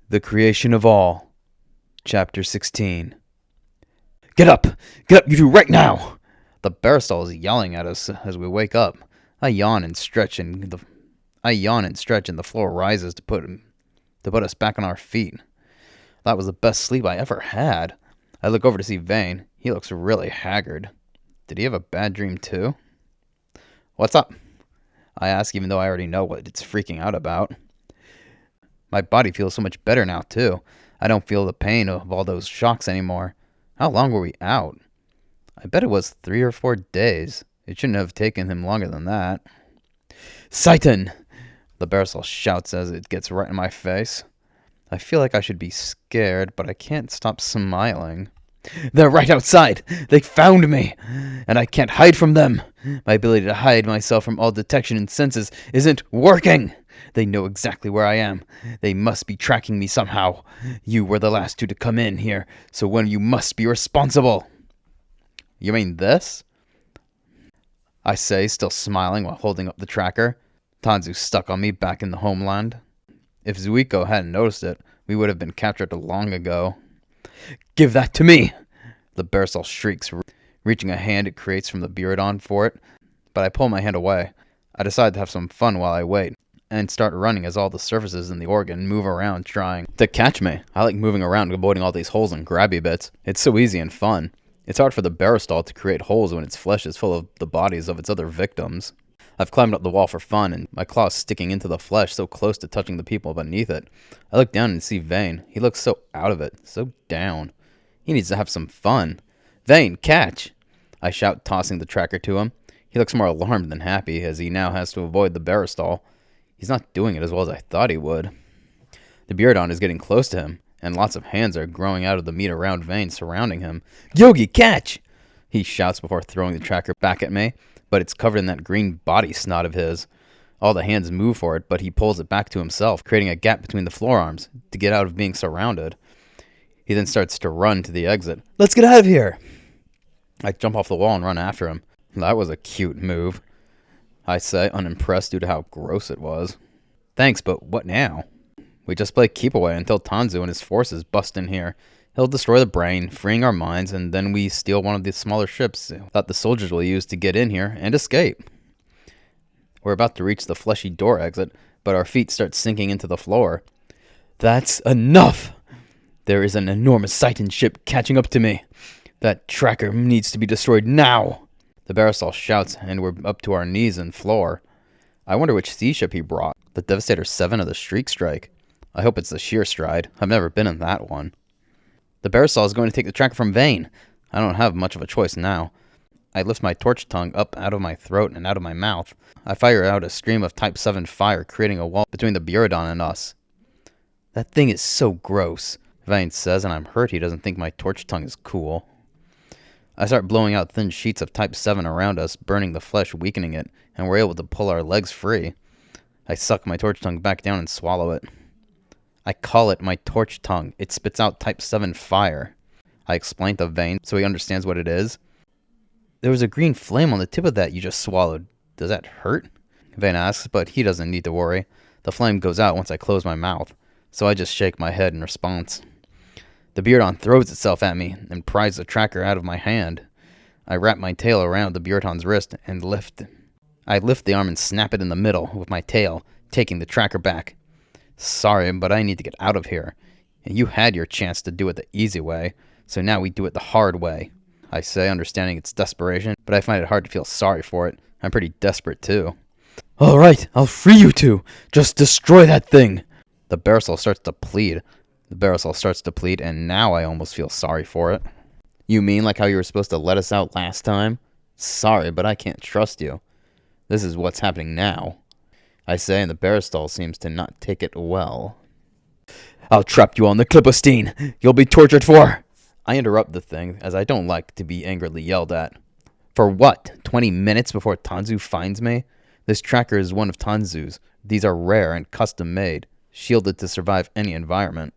The Creation of All, Chapter 16. Get up! Get up, you two, right now! The baristole is yelling at us as we wake up. I yawn and stretch, and the floor rises to put us back on our feet. That was the best sleep I ever had. I look over to see Vayne. He looks really haggard. Did he have a bad dream too? What's up? I ask, even though I already know what it's freaking out about. My body feels so much better now, too. I don't feel the pain of all those shocks anymore. How long were we out? I bet it was 3 or 4 days. It shouldn't have taken him longer than that. Satan! The baristole shouts as it gets right in my face. I feel like I should be scared, but I can't stop smiling. They're right outside! They found me! And I can't hide from them! My ability to hide myself from all detection and senses isn't working! They know exactly where I am. They must be tracking me somehow. You were the last two to come in here, so one of you must be responsible. You mean this? I say, still smiling while holding up the tracker. Tanzu's stuck on me back in the homeland. If Zuiko hadn't noticed it, we would have been captured long ago. Give that to me! The baristole shrieks, reaching a hand it creates from the Buradon for it, but I pull my hand away. I decide to have some fun while I wait, and start running as all the surfaces in the organ move around trying to catch me. I like moving around, avoiding all these holes and grabby bits. It's so easy and fun. It's hard for the baristole to create holes when its flesh is full of the bodies of its other victims. I've climbed up the wall for fun, and my claws sticking into the flesh so close to touching the people beneath it. I look down and see Vayne. He looks so out of it, so down. He needs to have some fun. Vayne, catch! I shout, tossing the tracker to him. He looks more alarmed than happy, as he now has to avoid the baristole. He's not doing it as well as I thought he would. The Buradon is getting close to him, and lots of hands are growing out of the meat around Vayne surrounding him. Gyogi, catch! He shouts before throwing the tracker back at me, but it's covered in that green body snot of his. All the hands move for it, but he pulls it back to himself, creating a gap between the forearms to get out of being surrounded. He then starts to run to the exit. Let's get out of here! I jump off the wall and run after him. That was a cute move, I say, unimpressed due to how gross it was. Thanks, but what now? We just play keep away until Tanzu and his forces bust in here. He'll destroy the brain, freeing our minds, and then we steal one of the smaller ships that the soldiers will use to get in here and escape. We're about to reach the fleshy door exit, but our feet start sinking into the floor. That's enough! There is an enormous Titan ship catching up to me. That tracker needs to be destroyed now! The baristole shouts, and we're up to our knees in floor. I wonder which sea ship he brought. The Devastator 7 or the Streak Strike. I hope it's the Sheer Stride. I've never been in that one. The baristole is going to take the tracker from Vayne. I don't have much of a choice now. I lift my torch tongue up out of my throat and out of my mouth. I fire out a stream of Type 7 fire, creating a wall between the Buradon and us. That thing is so gross, Vayne says, and I'm hurt he doesn't think my torch tongue is cool. I start blowing out thin sheets of Type 7 around us, burning the flesh, weakening it, and we're able to pull our legs free. I suck my torch tongue back down and swallow it. I call it my torch tongue. It spits out Type 7 fire. I explain to Vayne so he understands what it is. There was a green flame on the tip of that you just swallowed. Does that hurt? Vayne asks, but he doesn't need to worry. The flame goes out once I close my mouth, so I just shake my head in response. The Buradon throws itself at me and pries the tracker out of my hand. I wrap my tail around the Buradon's wrist and I lift the arm and snap it in the middle with my tail, taking the tracker back. Sorry, but I need to get out of here. And you had your chance to do it the easy way, so now we do it the hard way. I say, understanding its desperation, but I find it hard to feel sorry for it. I'm pretty desperate too. All right, I'll free you two. Just destroy that thing. The baristole starts to plead. And now I almost feel sorry for it. You mean like how you were supposed to let us out last time? Sorry, but I can't trust you. This is what's happening now, I say, and the baristole seems to not take it well. I'll trap you on the Clipostine. You'll be tortured for... I interrupt the thing, as I don't like to be angrily yelled at. For what? 20 minutes before Tanzu finds me? This tracker is one of Tanzu's. These are rare and custom-made, shielded to survive any environment.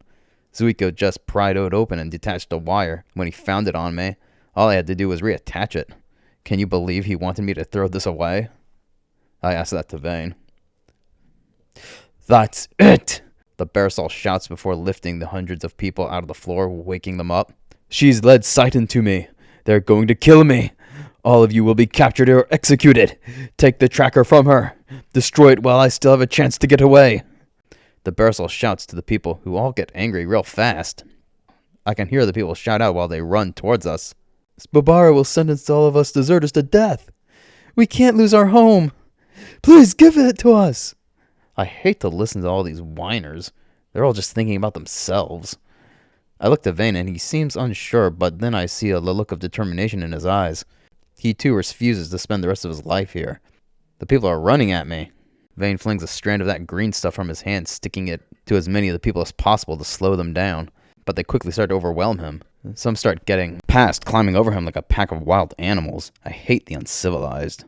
Zuiko just pried it open and detached a wire. When he found it on me, all I had to do was reattach it. Can you believe he wanted me to throw this away? I asked that to Vayne. That's it! The baristole shouts before lifting the hundreds of people out of the floor, waking them up. She's led Satan to me. They're going to kill me. All of you will be captured or executed. Take the tracker from her. Destroy it while I still have a chance to get away. The baristole shouts to the people, who all get angry real fast. I can hear the people shout out while they run towards us. Babara will sentence all of us deserters to death. We can't lose our home. Please give it to us. I hate to listen to all these whiners. They're all just thinking about themselves. I look at Vayne and he seems unsure, but then I see a look of determination in his eyes. He too refuses to spend the rest of his life here. The people are running at me. Vayne flings a strand of that green stuff from his hand, sticking it to as many of the people as possible to slow them down. But they quickly start to overwhelm him. Some start getting past, climbing over him like a pack of wild animals. I hate the uncivilized.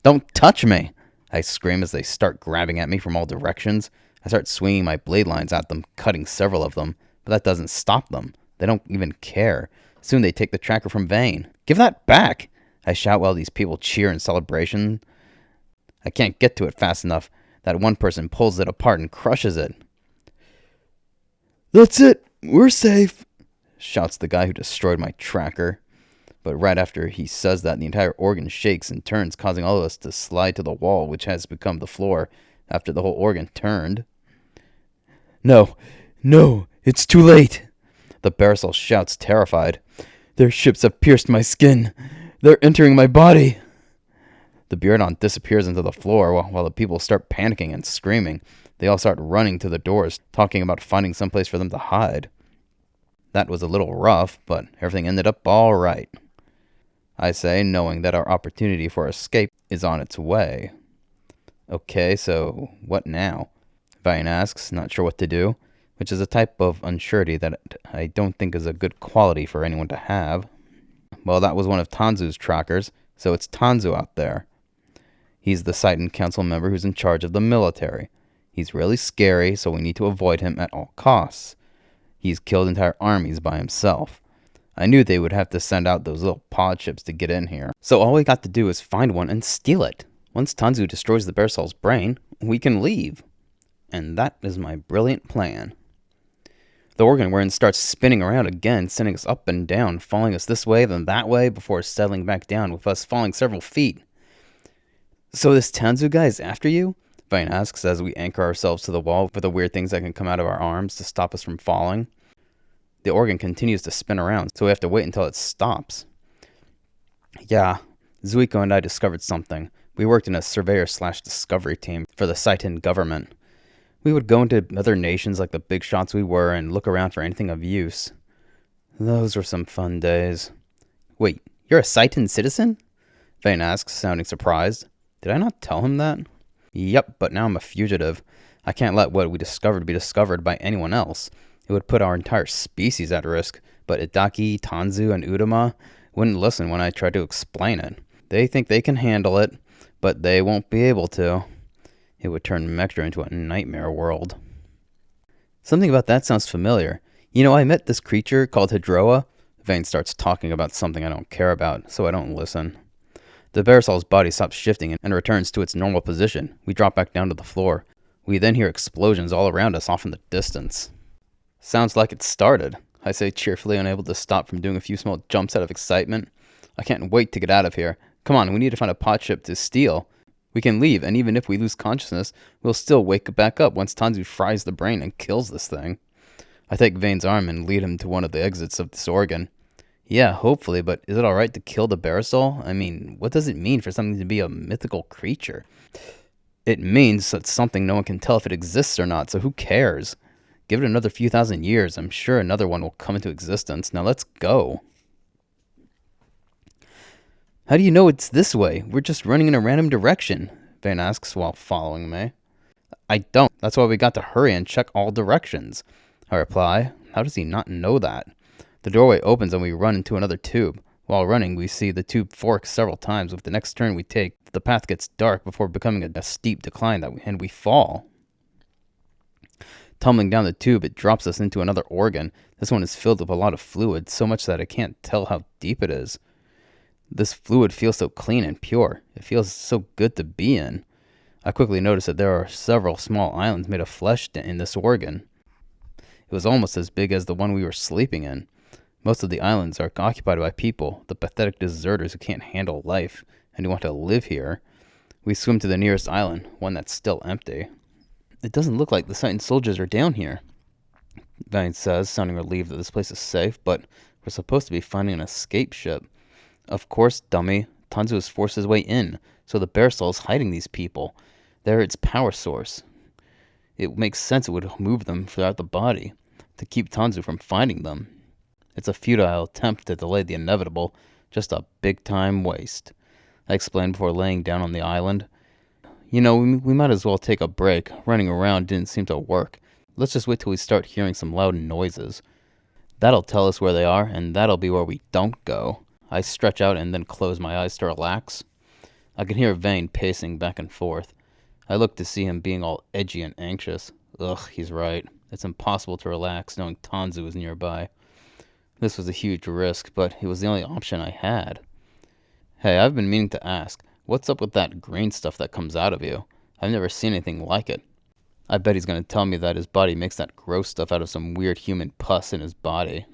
Don't touch me! I scream as they start grabbing at me from all directions. I start swinging my blade lines at them, cutting several of them. But that doesn't stop them. They don't even care. Soon they take the tracker from Vayne. Give that back! I shout while these people cheer in celebration. I can't get to it fast enough. That one person pulls it apart and crushes it. That's it! We're safe! Shouts the guy who destroyed my tracker. But right after he says that, the entire organ shakes and turns, causing all of us to slide to the wall, which has become the floor after the whole organ turned. No, it's too late! The baristole shouts, terrified. Their ships have pierced my skin. They're entering my body. The Beardon disappears into the floor while the people start panicking and screaming. They all start running to the doors, talking about finding someplace for them to hide. That was a little rough, but everything ended up all right. I say, knowing that our opportunity for escape is on its way. Okay, so what now? Vayne asks, not sure what to do, which is a type of unsurety that I don't think is a good quality for anyone to have. Well, that was one of Tanzu's trackers, so it's Tanzu out there. He's the Satan Council member who's in charge of the military. He's really scary, so we need to avoid him at all costs. He's killed entire armies by himself. I knew they would have to send out those little pod ships to get in here. So all we got to do is find one and steal it. Once Tanzu destroys the baristole's brain, we can leave. And that is my brilliant plan. The organ we're in starts spinning around again, sending us up and down, falling us this way, then that way, before settling back down, with us falling several feet. So this Tanzu guy is after you? Vayne asks as we anchor ourselves to the wall with the weird things that can come out of our arms to stop us from falling. The organ continues to spin around, so we have to wait until it stops. Yeah, Zuiko and I discovered something. We worked in a surveyor/discovery team for the Saitan government. We would go into other nations like the big shots we were and look around for anything of use. Those were some fun days. Wait, you're a Saitan citizen? Vayne asks, sounding surprised. Did I not tell him that? Yep, but now I'm a fugitive. I can't let what we discovered be discovered by anyone else. It would put our entire species at risk, but Itaki, Tanzu, and Udama wouldn't listen when I tried to explain it. They think they can handle it, but they won't be able to. It would turn Mectra into a nightmare world. Something about that sounds familiar. You know, I met this creature called Hydroa. Vayne starts talking about something I don't care about, so I don't listen. The baristole's body stops shifting and returns to its normal position. We drop back down to the floor. We then hear explosions all around us off in the distance. Sounds like it started, I say cheerfully, unable to stop from doing a few small jumps out of excitement. I can't wait to get out of here. Come on, we need to find a pod ship to steal. We can leave, and even if we lose consciousness, we'll still wake back up once Tanzu fries the brain and kills this thing. I take Vayne's arm and lead him to one of the exits of this organ. Yeah, hopefully, but is it alright to kill the baristole? I mean, what does it mean for something to be a mythical creature? It means that something no one can tell if it exists or not, so who cares? Give it another few thousand years. I'm sure another one will come into existence. Now let's go. How do you know it's this way? We're just running in a random direction, Vayne asks while following me. I don't. That's why we got to hurry and check all directions. I reply. How does he not know that? The doorway opens and we run into another tube. While running, we see the tube fork several times. With the next turn we take, the path gets dark before becoming a steep decline, and we fall. Tumbling down the tube, it drops us into another organ. This one is filled with a lot of fluid, so much that I can't tell how deep it is. This fluid feels so clean and pure. It feels so good to be in. I quickly notice that there are several small islands made of flesh in this organ. was almost as big as the one we were sleeping in. Most of the islands are occupied by people, the pathetic deserters who can't handle life and who want to live here. We swim to the nearest island, one that's still empty. It doesn't look like the Titan soldiers are down here, Vayne says, sounding relieved that this place is safe, but we're supposed to be finding an escape ship. Of course, dummy. Tanzu has forced his way in, so the baristole is hiding these people. They're its power source. It makes sense it would move them throughout the body, to keep Tanzu from finding them. It's a futile attempt to delay the inevitable, just a big-time waste, I explained before laying down on the island. We might as well take a break. Running around didn't seem to work. Let's just wait till we start hearing some loud noises. That'll tell us where they are, and that'll be where we don't go. I stretch out and then close my eyes to relax. I can hear Vayne pacing back and forth. I look to see him being all edgy and anxious. Ugh, he's right. It's impossible to relax knowing Tanzu is nearby. This was a huge risk, but it was the only option I had. Hey, I've been meaning to ask, what's up with that green stuff that comes out of you? I've never seen anything like it. I bet he's going to tell me that his body makes that gross stuff out of some weird human pus in his body.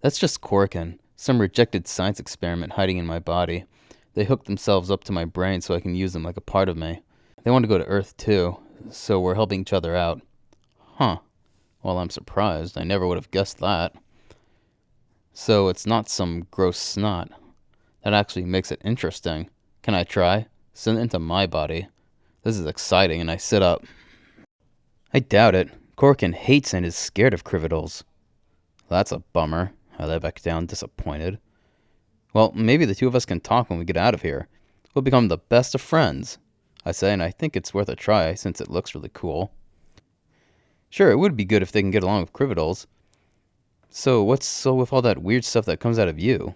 That's just Korkin, some rejected science experiment hiding in my body. They hooked themselves up to my brain so I can use them like a part of me. They want to go to Earth too, so we're helping each other out. Huh. Well, I'm surprised. I never would have guessed that. So it's not some gross snot. That actually makes it interesting. Can I try? Send it into my body. This is exciting, and I sit up. I doubt it. Korkin hates and is scared of criminals. That's a bummer. I lay back down, disappointed. Well, maybe the two of us can talk when we get out of here. We'll become the best of friends, I say, and I think it's worth a try since it looks really cool. Sure, it would be good if they can get along with criminals. So what's so with all that weird stuff that comes out of you?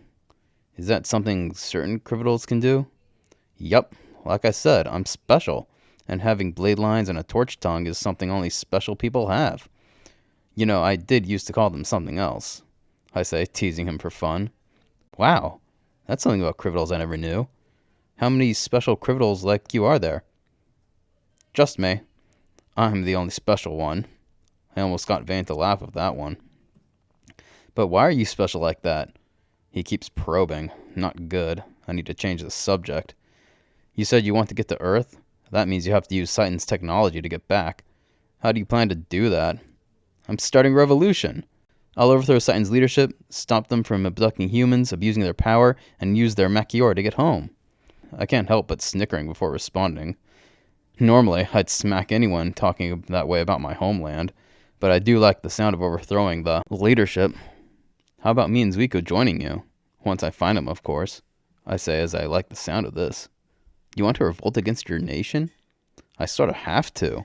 Is that something certain criminals can do? Yup. Like I said, I'm special, and having blade lines and a torch tongue is something only special people have. I did used to call them something else, I say, teasing him for fun. Wow, that's something about criminals I never knew. How many special criminals like you are there? Just me. I'm the only special one. I almost got Vayne to laugh at that one. But why are you special like that? He keeps probing. Not good. I need to change the subject. You said you want to get to Earth? That means you have to use Titan's technology to get back. How do you plan to do that? I'm starting a revolution. I'll overthrow Titan's leadership, stop them from abducting humans, abusing their power, and use their Machior to get home. I can't help but snickering before responding. Normally, I'd smack anyone talking that way about my homeland, but I do like the sound of overthrowing the leadership. How about me and Zuiko joining you? Once I find him, of course, I say as I like the sound of this. You want to revolt against your nation? I sort of have to.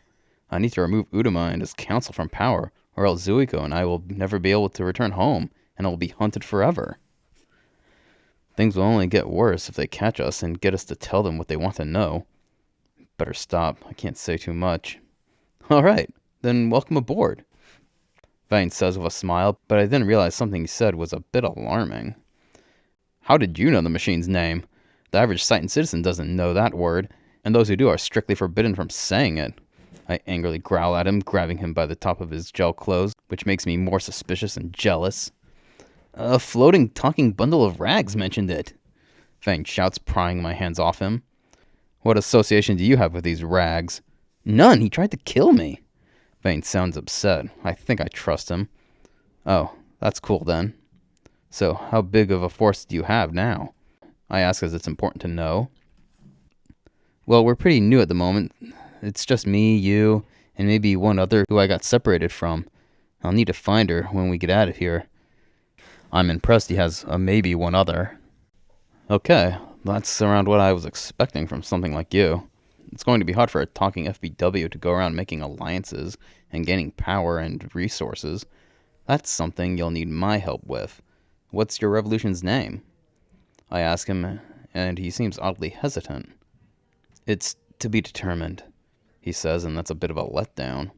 I need to remove Udama and his council from power, or else Zuiko and I will never be able to return home, and I will be hunted forever. Things will only get worse if they catch us and get us to tell them what they want to know. Better stop. I can't say too much. All right, then welcome aboard, Vayne says with a smile, but I then realized something he said was a bit alarming. How did you know the machine's name? The average Titan citizen doesn't know that word, and those who do are strictly forbidden from saying it. I angrily growl at him, grabbing him by the top of his gel clothes, which makes me more suspicious and jealous. A floating, talking bundle of rags mentioned it, Vayne shouts, prying my hands off him. What association do you have with these rags? None, he tried to kill me. Vayne sounds upset. I think I trust him. Oh, that's cool then. So, how big of a force do you have now? I ask as it's important to know. Well, we're pretty new at the moment. It's just me, you, and maybe one other who I got separated from. I'll need to find her when we get out of here. I'm impressed he has a maybe one other. Okay, that's around what I was expecting from something like you. It's going to be hard for a talking FBW to go around making alliances and gaining power and resources. That's something you'll need my help with. What's your revolution's name? I ask him, and he seems oddly hesitant. It's to be determined, he says, and that's a bit of a letdown.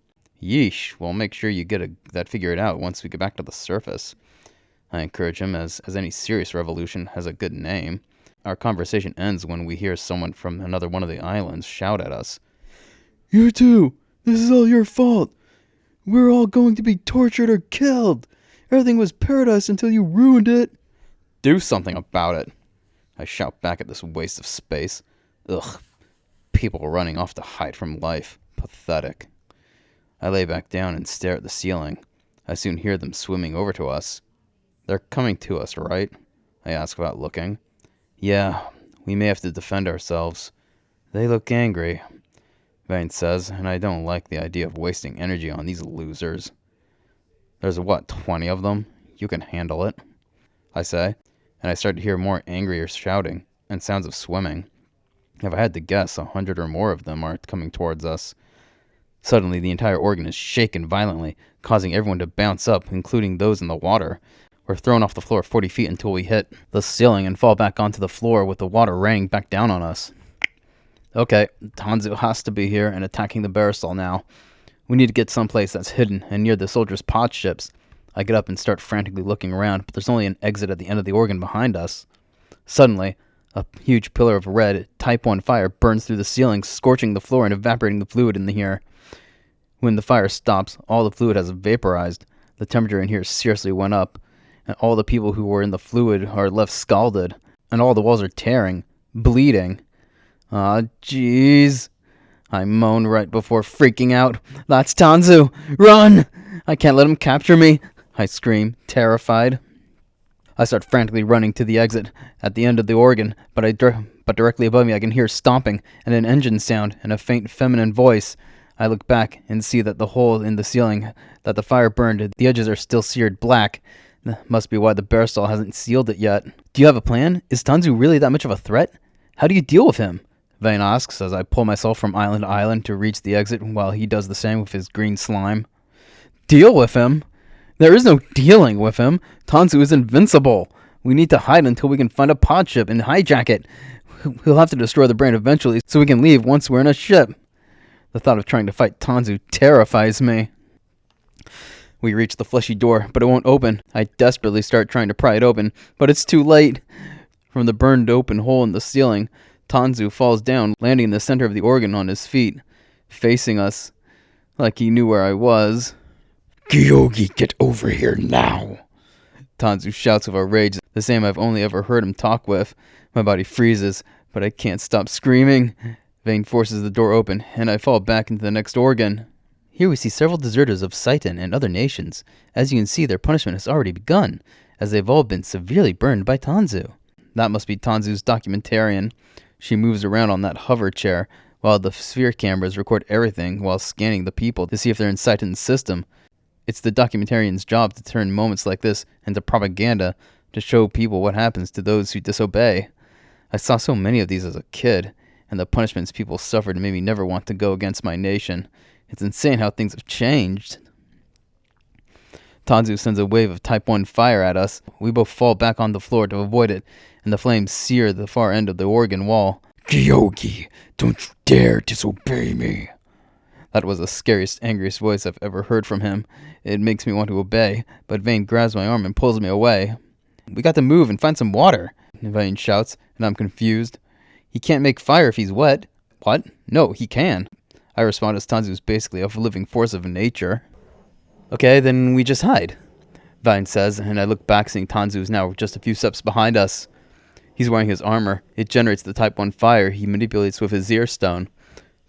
Yeesh, well, make sure you get that figured out once we get back to the surface. I encourage him, as any serious revolution has a good name. Our conversation ends when we hear someone from another one of the islands shout at us. You two! This is all your fault! We're all going to be tortured or killed. Everything was paradise until you ruined it. Do something about it. I shout back at this waste of space. Ugh. People running off to hide from life. Pathetic. I lay back down and stare at the ceiling. I soon hear them swimming over to us. They're coming to us, right? I ask without looking. Yeah, we may have to defend ourselves. They look angry, Vayne says, and I don't like the idea of wasting energy on these losers. There's 20 of them? You can handle it, I say, and I start to hear more angrier shouting and sounds of swimming. If I had to guess, 100 or more of them are coming towards us. Suddenly, the entire organ is shaken violently, causing everyone to bounce up, including those in the water. We're thrown off the floor 40 feet until we hit the ceiling and fall back onto the floor with the water raining back down on us. Okay, Tanzu has to be here and attacking the baristole now. We need to get someplace that's hidden and near the soldiers' pod ships. I get up and start frantically looking around, but there's only an exit at the end of the organ behind us. Suddenly, a huge pillar of red, Type 1 fire burns through the ceiling, scorching the floor and evaporating the fluid in here. When the fire stops, all the fluid has vaporized. The temperature in here seriously went up, and all the people who were in the fluid are left scalded, and all the walls are tearing, bleeding. Ah, jeez. I moan right before freaking out. That's Tanzu! Run! I can't let him capture me! I scream, terrified. I start frantically running to the exit at the end of the organ, but directly above me I can hear stomping and an engine sound and a faint feminine voice. I look back and see that the hole in the ceiling that the fire burned, the edges are still seared black. That must be why the baristole hasn't sealed it yet. Do you have a plan? Is Tanzu really that much of a threat? How do you deal with him? Vayne asks as I pull myself from island to island to reach the exit while he does the same with his green slime. Deal with him? There is no dealing with him. Tanzu is invincible. We need to hide until we can find a pod ship and hijack it. He'll have to destroy the brain eventually so we can leave once we're in a ship. The thought of trying to fight Tanzu terrifies me. We reach the fleshy door, but it won't open. I desperately start trying to pry it open, but it's too late. From the burned open hole in the ceiling, Tanzu falls down, landing in the center of the organ on his feet, facing us like he knew where I was. Gyogi, get over here now! Tanzu shouts with a rage, the same I've only ever heard him talk with. My body freezes, but I can't stop screaming. Vayne forces the door open, and I fall back into the next organ. Here we see several deserters of Saitan and other nations. As you can see, their punishment has already begun, as they've all been severely burned by Tanzu. That must be Tanzu's documentarian. She moves around on that hover chair, while the sphere cameras record everything while scanning the people to see if they're in Saitan's system. It's the documentarian's job to turn moments like this into propaganda to show people what happens to those who disobey. I saw so many of these as a kid, and the punishments people suffered made me never want to go against my nation. It's insane how things have changed. Tanzu sends a wave of Type 1 fire at us. We both fall back on the floor to avoid it, and the flames sear the far end of the organ wall. Gyogi, don't you dare disobey me. That was the scariest, angriest voice I've ever heard from him. It makes me want to obey, but Vayne grabs my arm and pulls me away. We got to move and find some water, Vayne shouts, and I'm confused. He can't make fire if he's wet. What? No, he can. I respond as Tanzu's basically a living force of nature. Okay, then we just hide, Vayne says, and I look back seeing Tanzu is now just a few steps behind us. He's wearing his armor. It generates the Type 1 fire he manipulates with his ear stone.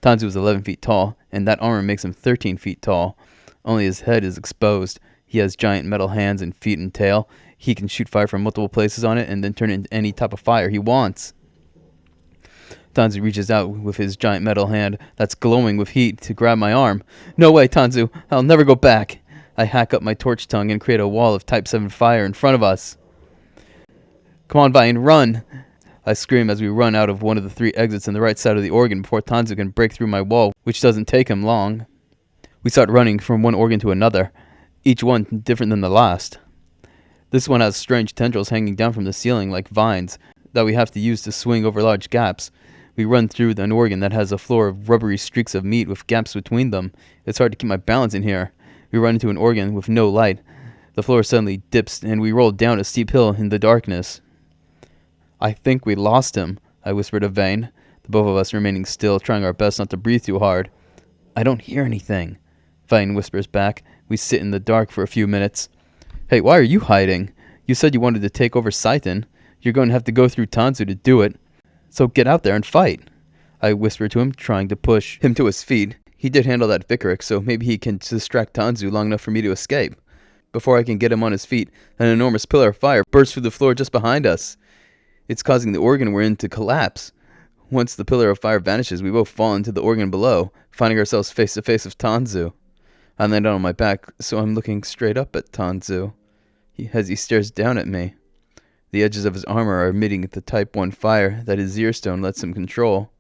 Tanzu is 11 feet tall, and that armor makes him 13 feet tall. Only his head is exposed. He has giant metal hands and feet and tail. He can shoot fire from multiple places on it and then turn it into any type of fire he wants. Tanzu reaches out with his giant metal hand that's glowing with heat to grab my arm. No way, Tanzu. I'll never go back. I hack up my torch tongue and create a wall of Type 7 fire in front of us. Come on, Vayne, run! I scream as we run out of one of the 3 exits on the right side of the organ before Tanzu can break through my wall, which doesn't take him long. We start running from one organ to another, each one different than the last. This one has strange tendrils hanging down from the ceiling like vines that we have to use to swing over large gaps. We run through an organ that has a floor of rubbery streaks of meat with gaps between them. It's hard to keep my balance in here. We run into an organ with no light. The floor suddenly dips and we roll down a steep hill in the darkness. I think we lost him, I whispered to Vayne, the both of us remaining still, trying our best not to breathe too hard. I don't hear anything, Vayne whispers back. We sit in the dark for a few minutes. Hey, why are you hiding? You said you wanted to take over Saitan. You're going to have to go through Tanzu to do it. So get out there and fight. I whisper to him, trying to push him to his feet. He did handle that Vicaric, so maybe he can distract Tanzu long enough for me to escape. Before I can get him on his feet, an enormous pillar of fire bursts through the floor just behind us. It's causing the organ we're in to collapse. Once the pillar of fire vanishes, we both fall into the organ below, finding ourselves face to face with Tanzu. I land on my back, so I'm looking straight up at Tanzu as he stares down at me. The edges of his armor are emitting the Type 1 fire that his Earstone lets him control.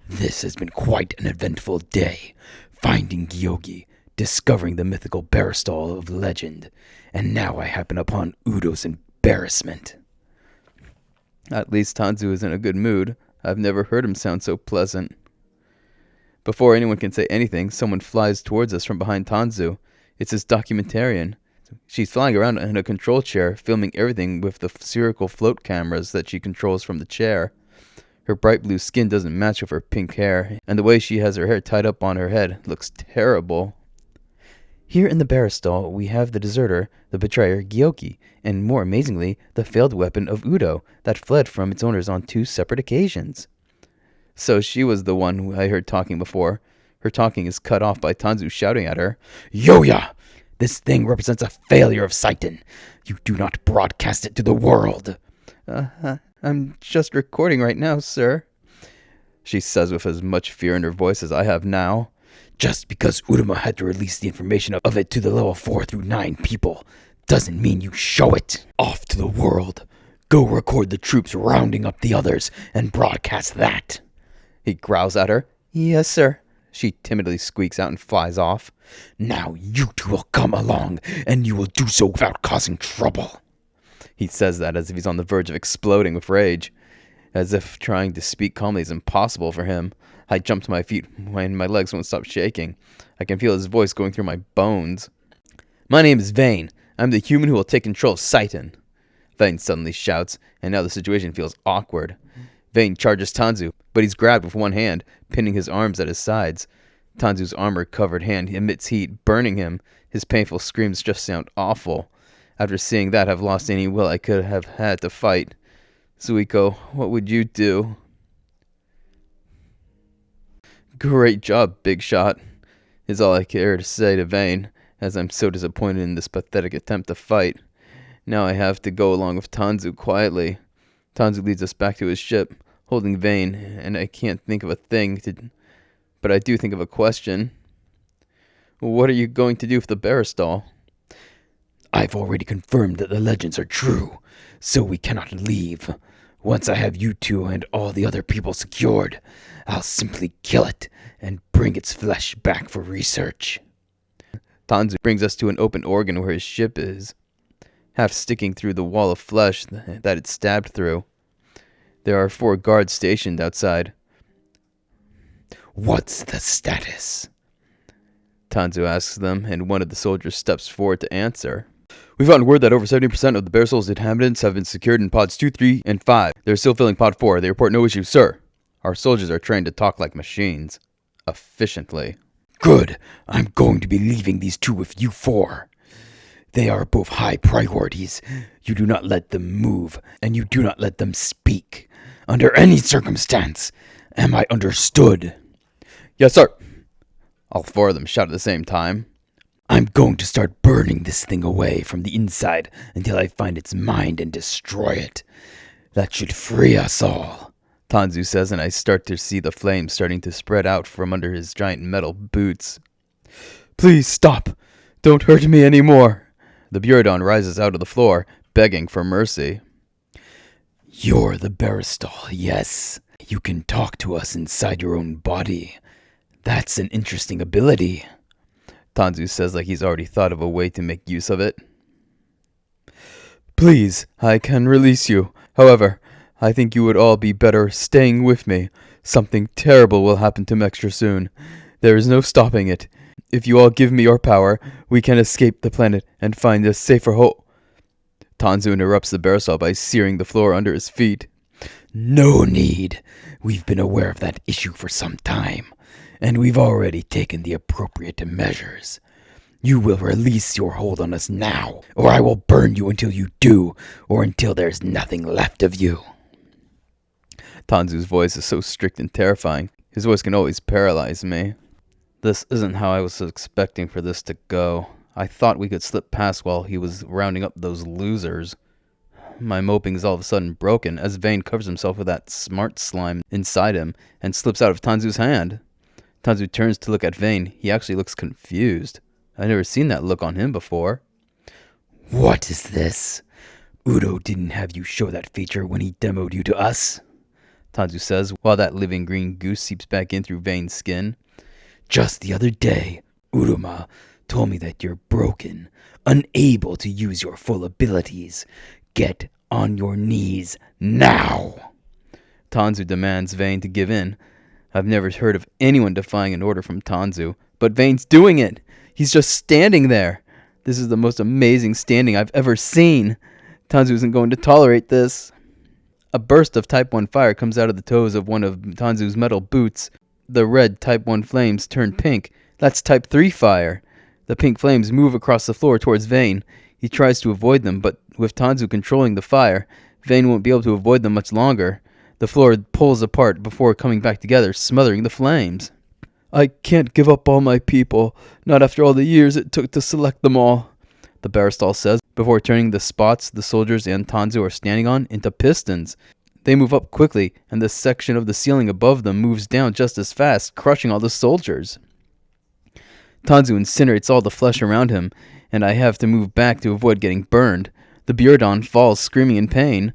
This has been quite an eventful day. Finding Gyogi, discovering the mythical baristole of legend, and now I happen upon Udo's embarrassment. At least Tanzu is in a good mood. I've never heard him sound so pleasant. Before anyone can say anything, someone flies towards us from behind Tanzu. It's his documentarian. She's flying around in a control chair, filming everything with the spherical float cameras that she controls from the chair. Her bright blue skin doesn't match with her pink hair, and the way she has her hair tied up on her head looks terrible. Here in the baristole, we have the deserter, the betrayer Gyogi, and more amazingly, the failed weapon of Udo that fled from its owners on 2 separate occasions. So she was the one who I heard talking before. Her talking is cut off by Tanzu shouting at her, Yoya! This thing represents a failure of Saitan. You do not broadcast it to the world. I'm just recording right now, sir, she says with as much fear in her voice as I have now. Just because Uruma had to release the information of it to the level 4 through 9 people doesn't mean you show it off to the world. Go record the troops rounding up the others and broadcast that. He growls at her. Yes, sir. She timidly squeaks out and flies off. Now you two will come along, and you will do so without causing trouble. He says that as if he's on the verge of exploding with rage. As if trying to speak calmly is impossible for him. I jump to my feet when my legs won't stop shaking. I can feel his voice going through my bones. My name is Vayne. I'm the human who will take control of Saitan. Vayne suddenly shouts, and now the situation feels awkward. Vayne charges Tanzu, but he's grabbed with one hand, pinning his arms at his sides. Tanzu's armor-covered hand emits heat, burning him. His painful screams just sound awful. After seeing that, I've lost any will I could have had to fight. Zuiko, what would you do? Great job, Big Shot, is all I care to say to Vayne, as I'm so disappointed in this pathetic attempt to fight. Now I have to go along with Tanzu quietly. Tanzu leads us back to his ship, holding Vayne, and I can't think of a thing but I do think of a question. What are you going to do with the baristole? I've already confirmed that the legends are true, so we cannot leave. Once I have you two and all the other people secured, I'll simply kill it and bring its flesh back for research. Tanzu brings us to an open organ where his ship is, half sticking through the wall of flesh that it stabbed through. There are 4 guards stationed outside. What's the status? Tanzu asks them, and one of the soldiers steps forward to answer. We've gotten word that over 70% of the Baristole's inhabitants have been secured in pods 2, 3, and 5. They're still filling pod 4. They report no issues, sir. Our soldiers are trained to talk like machines. Efficiently. Good. I'm going to be leaving these 2 with you 4. They are both high priorities. You do not let them move, and you do not let them speak. Under any circumstance. Am I understood? Yes, sir. All 4 of them shout at the same time. I'm going to start burning this thing away from the inside until I find its mind and destroy it. That should free us all, Tanzu says, and I start to see the flames starting to spread out from under his giant metal boots. Please stop. Don't hurt me anymore. The Buradon rises out of the floor, begging for mercy. You're the baristole, yes. You can talk to us inside your own body. That's an interesting ability. Tanzu says like he's already thought of a way to make use of it. Please, I can release you. However, I think you would all be better staying with me. Something terrible will happen to Mextra soon. There is no stopping it. If you all give me your power, we can escape the planet and find a safer home. Tanzu interrupts the baristole by searing the floor under his feet. No need. We've been aware of that issue for some time. and we've already taken the appropriate measures. You will release your hold on us now, or I will burn you until you do, or until there's nothing left of you. Tanzu's voice is so strict and terrifying. His voice can always paralyze me. This isn't how I was expecting for this to go. I thought we could slip past while he was rounding up those losers. My moping is all of a sudden broken as Vayne covers himself with that smart slime inside him and slips out of Tanzu's hand. Tanzu turns to look at Vayne. He actually looks confused. I've never seen that look on him before. What is this? Udo didn't have you show that feature when he demoed you to us, Tanzu says while that living green goose seeps back in through Vayne's skin. Just the other day, Uruma told me that you're broken, unable to use your full abilities. Get on your knees now. Tanzu demands Vayne to give in. I've never heard of anyone defying an order from Tanzu, but Vayne's doing it. He's just standing there. This is the most amazing standing I've ever seen. Tanzu isn't going to tolerate this. A burst of Type 1 fire comes out of the toes of one of Tanzu's metal boots. The red Type 1 flames turn pink. That's Type 3 fire. The pink flames move across the floor towards Vayne. He tries to avoid them, but with Tanzu controlling the fire, Vayne won't be able to avoid them much longer. The floor pulls apart before coming back together, smothering the flames. I can't give up all my people, not after all the years it took to select them all, the baristole says, before turning the spots the soldiers and Tanzu are standing on into pistons. They move up quickly, and the section of the ceiling above them moves down just as fast, crushing all the soldiers. Tanzu incinerates all the flesh around him, and I have to move back to avoid getting burned. The Bjordan falls screaming in pain.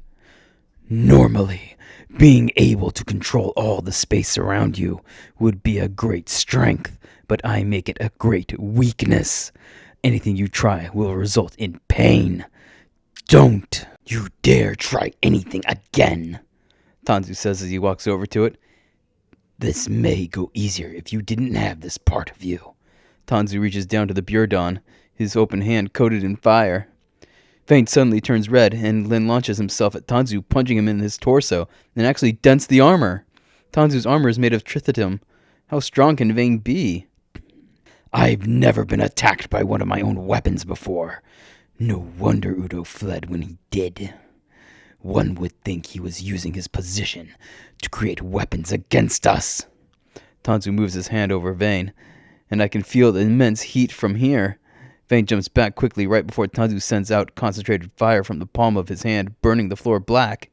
Normally, being able to control all the space around you would be a great strength, but I make it a great weakness. Anything you try will result in pain. Don't you dare try anything again, Tanzu says as he walks over to it. This may go easier if you didn't have this part of you. Tanzu reaches down to the Bjordan, his open hand coated in fire. Vayne suddenly turns red and then launches himself at Tanzu, punching him in his torso, and actually dents the armor. Tanzu's armor is made of tritium. How strong can Vayne be? I've never been attacked by one of my own weapons before. No wonder Udo fled when he did. One would think he was using his position to create weapons against us. Tanzu moves his hand over Vayne, and I can feel the immense heat from here. Vayne jumps back quickly right before Tanzu sends out concentrated fire from the palm of his hand, burning the floor black.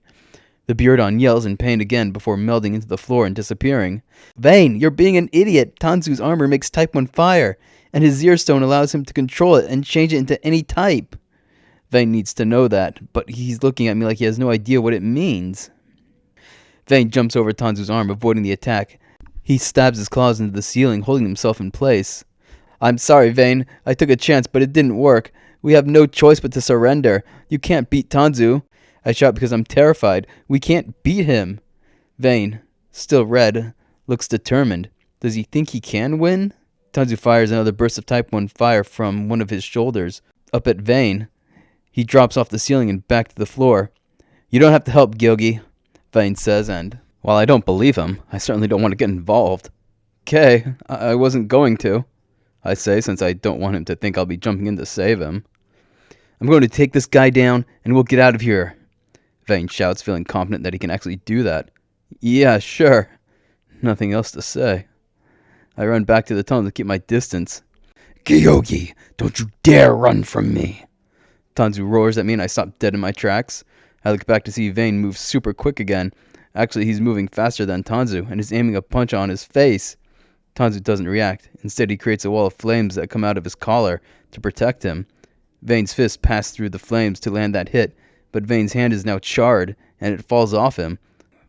The Bjordan yells in pain again before melding into the floor and disappearing. Vayne, you're being an idiot. Tanzu's armor makes Type 1 fire, and his Zir Stone allows him to control it and change it into any type. Vayne needs to know that, but he's looking at me like he has no idea what it means. Vayne jumps over Tanzu's arm, avoiding the attack. He stabs his claws into the ceiling, holding himself in place. I'm sorry, Vayne. I took a chance, but it didn't work. We have no choice but to surrender. You can't beat Tanzu. I shout because I'm terrified. We can't beat him. Vayne, still red, looks determined. Does he think he can win? Tanzu fires another burst of Type 1 fire from one of his shoulders, up at Vayne. He drops off the ceiling and back to the floor. You don't have to help, Gyogi, Vayne says, and while I don't believe him, I certainly don't want to get involved. Okay, I wasn't going to, I say, since I don't want him to think I'll be jumping in to save him. I'm going to take this guy down, and we'll get out of here, Vayne shouts, feeling confident that he can actually do that. Yeah, sure. Nothing else to say. I run back to the tunnel to keep my distance. Gyogi, don't you dare run from me. Tanzu roars at me and I stop dead in my tracks. I look back to see Vayne move super quick again. Actually, he's moving faster than Tanzu and is aiming a punch on his face. Tanzu doesn't react. Instead, he creates a wall of flames that come out of his collar to protect him. Vayne's fist passed through the flames to land that hit, but Vayne's hand is now charred and it falls off him.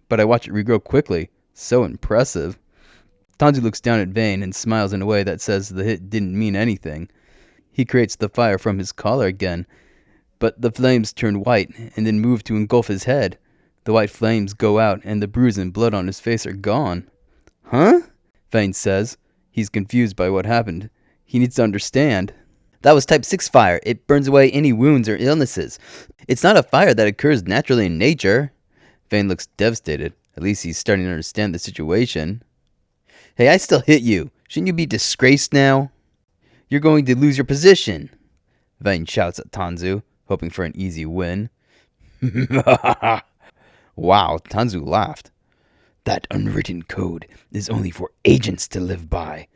But I watch it regrow quickly. So impressive. Tanzu looks down at Vayne and smiles in a way that says the hit didn't mean anything. He creates the fire from his collar again, but the flames turn white and then move to engulf his head. The white flames go out and the bruise and blood on his face are gone. Huh? Vayne says. He's confused by what happened. He needs to understand. That was Type 6 fire. It burns away any wounds or illnesses. It's not a fire that occurs naturally in nature. Vayne looks devastated. At least he's starting to understand the situation. Hey, I still hit you. Shouldn't you be disgraced now? You're going to lose your position. Vayne shouts at Tanzu, hoping for an easy win. Wow, Tanzu laughed. That unwritten code is only for agents to live by.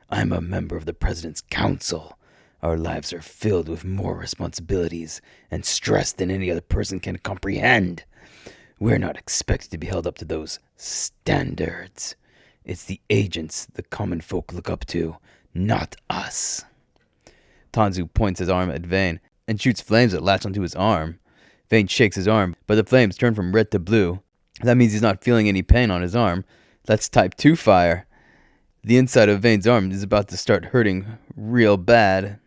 I'm a member of the President's Council. Our lives are filled with more responsibilities and stress than any other person can comprehend. We're not expected to be held up to those standards. It's the agents the common folk look up to, not us. Tanzu points his arm at Vayne and shoots flames that latch onto his arm. Vayne shakes his arm, but the flames turn from red to blue. That means he's not feeling any pain on his arm. That's type 2 fire. The inside of Vayne's arm is about to start hurting real bad.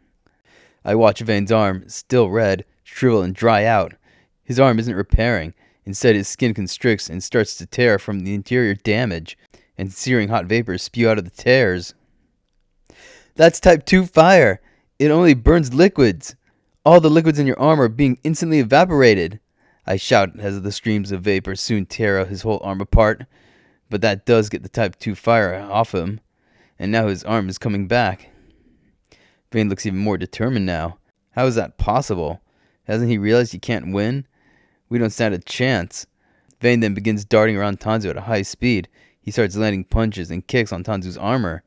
I watch Vayne's arm, still red, shrivel and dry out. His arm isn't repairing. Instead, his skin constricts and starts to tear from the interior damage, and searing hot vapors spew out of the tears. That's type 2 fire. It only burns liquids. All the liquids in your arm are being instantly evaporated. I shout as the streams of vapor soon tear his whole arm apart. But that does get the type 2 fire off him, and now his arm is coming back. Vayne looks even more determined now. How is that possible? Hasn't he realized he can't win? We don't stand a chance. Vayne then begins darting around Tanzu at a high speed. He starts landing punches and kicks on Tanzu's armor.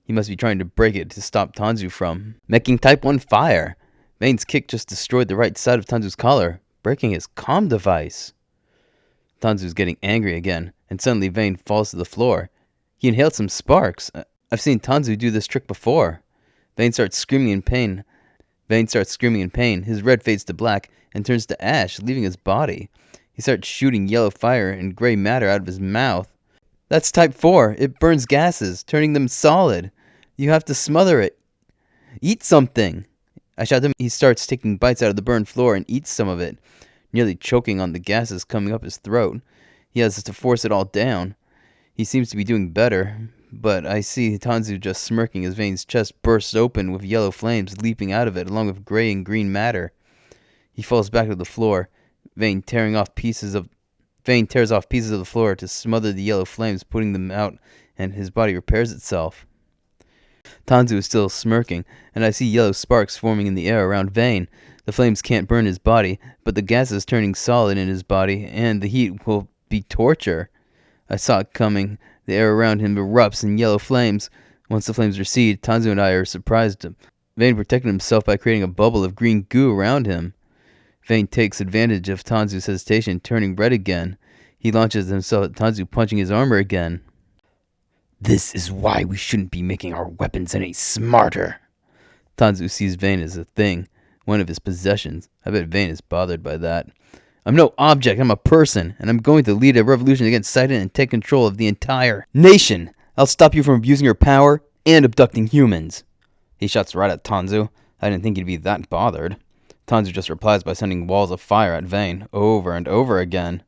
He must be trying to break it to stop Tanzu from making type 1 fire. Vayne's kick just destroyed the right side of Tanzu's collar, breaking his comm device. Tanzu's getting angry again, and suddenly Vayne falls to the floor. He inhaled some sparks. I've seen Tanzu do this trick before. Vayne starts screaming in pain. His red fades to black and turns to ash, leaving his body. He starts shooting yellow fire and gray matter out of his mouth. That's type 4. It burns gases, turning them solid. You have to smother it. Eat something. I shout at him. He starts taking bites out of the burned floor and eats some of it, nearly choking on the gases coming up his throat. He has to force it all down. He seems to be doing better, but I see Tanzu just smirking as Vayne's chest bursts open with yellow flames leaping out of it along with gray and green matter. He falls back to the floor. Vayne tears off pieces of the floor to smother the yellow flames, putting them out, and his body repairs itself. Tanzu is still smirking, and I see yellow sparks forming in the air around Vayne. The flames can't burn his body, but the gas is turning solid in his body, and the heat will be torture. I saw it coming. The air around him erupts in yellow flames. Once the flames recede, Tanzu and I are surprised. Vayne protected himself by creating a bubble of green goo around him. Vayne takes advantage of Tanzu's hesitation, turning red again. He launches himself at Tanzu, punching his armor again. This is why we shouldn't be making our weapons any smarter. Tanzu sees Vayne as a thing, one of his possessions. I bet Vayne is bothered by that. I'm no object, I'm a person, and I'm going to lead a revolution against Sidon and take control of the entire nation. I'll stop you from abusing your power and abducting humans. He shouts right at Tanzu. I didn't think he'd be that bothered. Tanzu just replies by sending walls of fire at Vayne over and over again.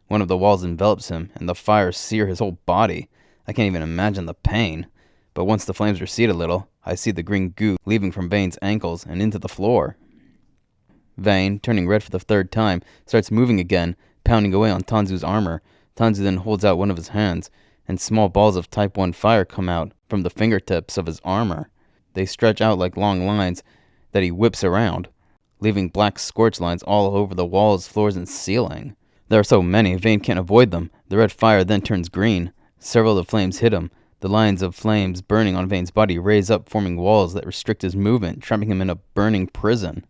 One of the walls envelops him, and the fire sears his whole body. I can't even imagine the pain. But once the flames recede a little, I see the green goo leaving from Vayne's ankles and into the floor. Vayne, turning red for the third time, starts moving again, pounding away on Tanzu's armor. Tanzu then holds out one of his hands, and small balls of type 1 fire come out from the fingertips of his armor. They stretch out like long lines that he whips around, leaving black scorch lines all over the walls, floors, and ceiling. There are so many, Vayne can't avoid them. The red fire then turns green. Several of the flames hit him. The lines of flames burning on Vayne's body raise up, forming walls that restrict his movement, trapping him in a burning prison.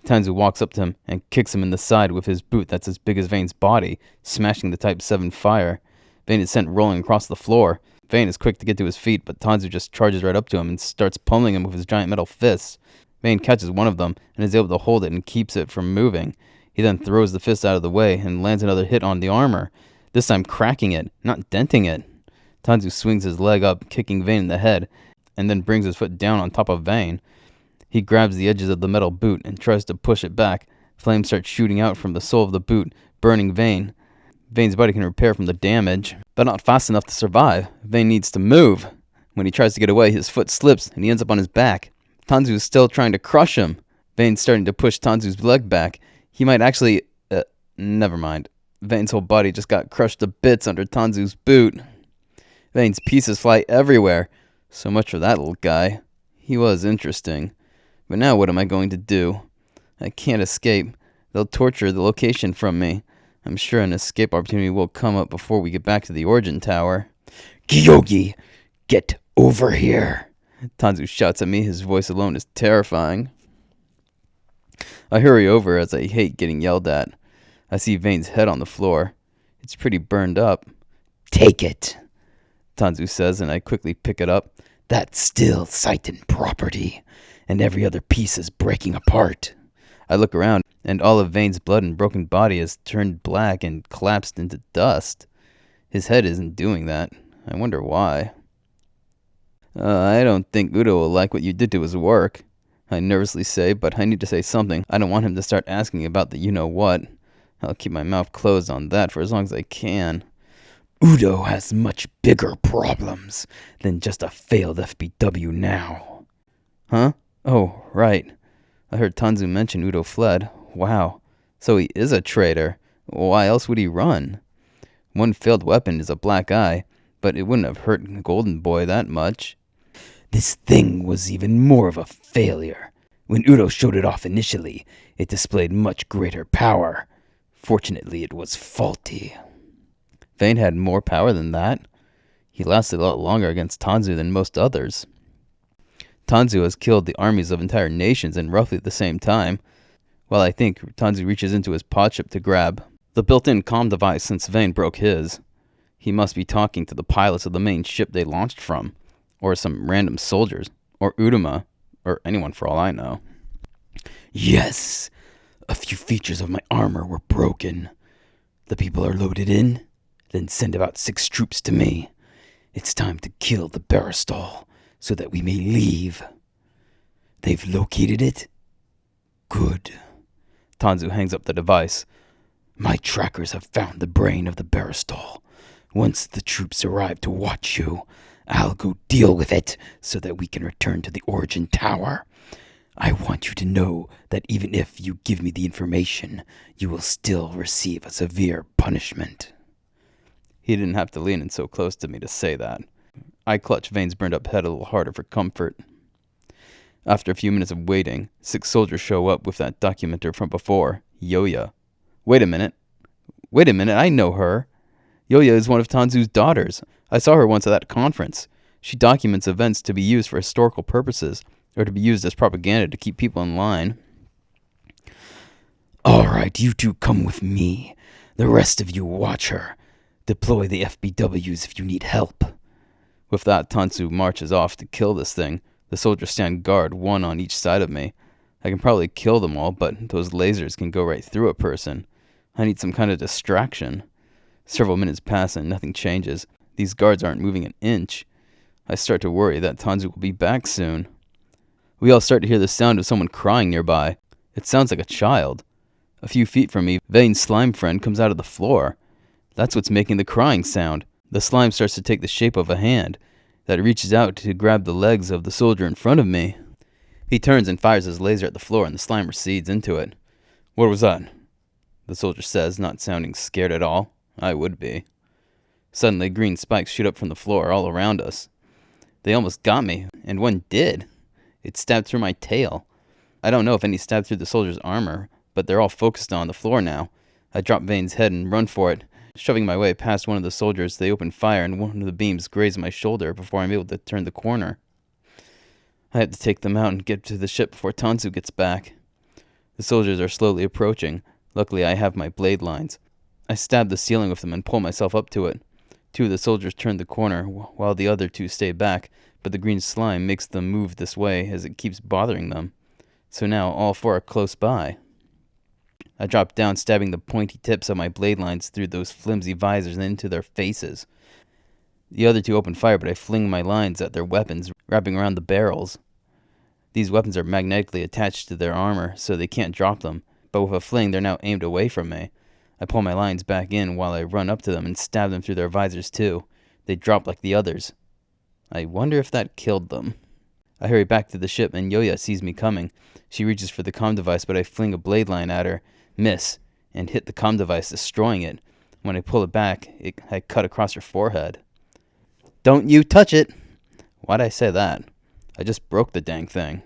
Tanzu walks up to him and kicks him in the side with his boot that's as big as Vayne's body, smashing the type 7 fire. Vayne is sent rolling across the floor. Vayne is quick to get to his feet, but Tanzu just charges right up to him and starts pummeling him with his giant metal fists. Vayne catches one of them and is able to hold it and keeps it from moving. He then throws the fist out of the way and lands another hit on the armor, this time cracking it, not denting it. Tanzu swings his leg up, kicking Vayne in the head, and then brings his foot down on top of Vayne. He grabs the edges of the metal boot and tries to push it back. Flames start shooting out from the sole of the boot, burning Vayne. Vayne's body can repair from the damage, but not fast enough to survive. Vayne needs to move. When he tries to get away, his foot slips and he ends up on his back. Tanzu is still trying to crush him. Vayne's starting to push Tanzu's leg back. He might actually... never mind. Vayne's whole body just got crushed to bits under Tanzu's boot. Vayne's pieces fly everywhere. So much for that little guy. He was interesting. But now what am I going to do? I can't escape. They'll torture the location from me. I'm sure an escape opportunity will come up before we get back to the Origin Tower. Gyogi, get over here. Tanzu shouts at me. His voice alone is terrifying. I hurry over as I hate getting yelled at. I see Vayne's head on the floor. It's pretty burned up. Take it, Tanzu says, and I quickly pick it up. That's still Seitan property, and every other piece is breaking apart. I look around, and all of Vayne's blood and broken body has turned black and collapsed into dust. His head isn't doing that. I wonder why. I don't think Udo will like what you did to his work, I nervously say, but I need to say something. I don't want him to start asking about the you-know-what. I'll keep my mouth closed on that for as long as I can. Udo has much bigger problems than just a failed FBW now. Huh? Oh, right. I heard Tanzu mention Udo fled. Wow. So he is a traitor. Why else would he run? One failed weapon is a black eye, but it wouldn't have hurt Golden Boy that much. This thing was even more of a failure. When Udo showed it off initially, it displayed much greater power. Fortunately, it was faulty. Vayne had more power than that. He lasted a lot longer against Tanzu than most others. Tanzu has killed the armies of entire nations in roughly the same time, while I think Tanzu reaches into his pod ship to grab the built-in comm device since Vayne broke his. He must be talking to the pilots of the main ship they launched from, or some random soldiers, or Udama, or anyone for all I know. Yes, a few features of my armor were broken. The people are loaded in, then send about 6 troops to me. It's time to kill the baristole so that we may leave. They've located it? Good. Tanzu hangs up the device. My trackers have found the brain of the baristole. Once the troops arrive to watch you, I'll go deal with it so that we can return to the Origin Tower. I want you to know that even if you give me the information, you will still receive a severe punishment. He didn't have to lean in so close to me to say that. I clutch Vayne's burned up head a little harder for comfort. After a few minutes of waiting, 6 soldiers show up with that documenter from before, Yoya. Wait a minute, I know her. Yoya is one of Tanzu's daughters. I saw her once at that conference. She documents events to be used for historical purposes, or to be used as propaganda to keep people in line. All right, you two come with me. The rest of you watch her. Deploy the FBWs if you need help. With that, Tanzu marches off to kill this thing. The soldiers stand guard, one on each side of me. I can probably kill them all, but those lasers can go right through a person. I need some kind of distraction. Several minutes pass and nothing changes. These guards aren't moving an inch. I start to worry that Tanzu will be back soon. We all start to hear the sound of someone crying nearby. It sounds like a child. A few feet from me, Vayne's slime friend comes out of the floor. That's what's making the crying sound. The slime starts to take the shape of a hand that reaches out to grab the legs of the soldier in front of me. He turns and fires his laser at the floor, and the slime recedes into it. What was that? The soldier says, not sounding scared at all. I would be. Suddenly, green spikes shoot up from the floor all around us. They almost got me, and one did. It stabbed through my tail. I don't know if any stabbed through the soldier's armor, but they're all focused on the floor now. I drop Vayne's head and run for it. Shoving my way past one of the soldiers, they open fire, and one of the beams grazes my shoulder before I'm able to turn the corner. I have to take them out and get to the ship before Tanzu gets back. The soldiers are slowly approaching. Luckily, I have my blade lines. I stab the ceiling with them and pull myself up to it. 2 of the soldiers turn the corner, while the other 2 stay back, but the green slime makes them move this way as it keeps bothering them. So now all 4 are close by. I drop down, stabbing the pointy tips of my blade lines through those flimsy visors and into their faces. The other 2 open fire, but I fling my lines at their weapons, wrapping around the barrels. These weapons are magnetically attached to their armor, so they can't drop them, but with a fling, they're now aimed away from me. I pull my lines back in while I run up to them and stab them through their visors too. They drop like the others. I wonder if that killed them. I hurry back to the ship, and Yoya sees me coming. She reaches for the comm device, but I fling a blade line at her, miss, and hit the comm device, destroying it. When I pull it back, I cut across her forehead. Don't you touch it. Why'd I say that? I just broke the dang thing.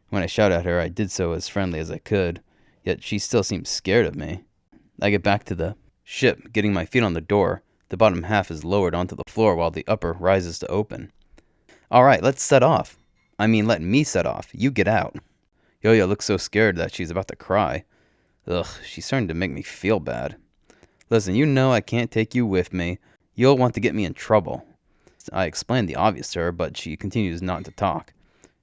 When I shouted at her, I did so as friendly as I could, yet she still seemed scared of me. I get back to the ship, getting my feet on the door. The bottom half is lowered onto the floor while the upper rises to open. All right, let's set off. I mean, let me set off. You get out. Yo-Yo looks so scared that she's about to cry. Ugh, she's starting to make me feel bad. Listen, you know I can't take you with me. You'll want to get me in trouble. I explained the obvious to her, but she continues not to talk.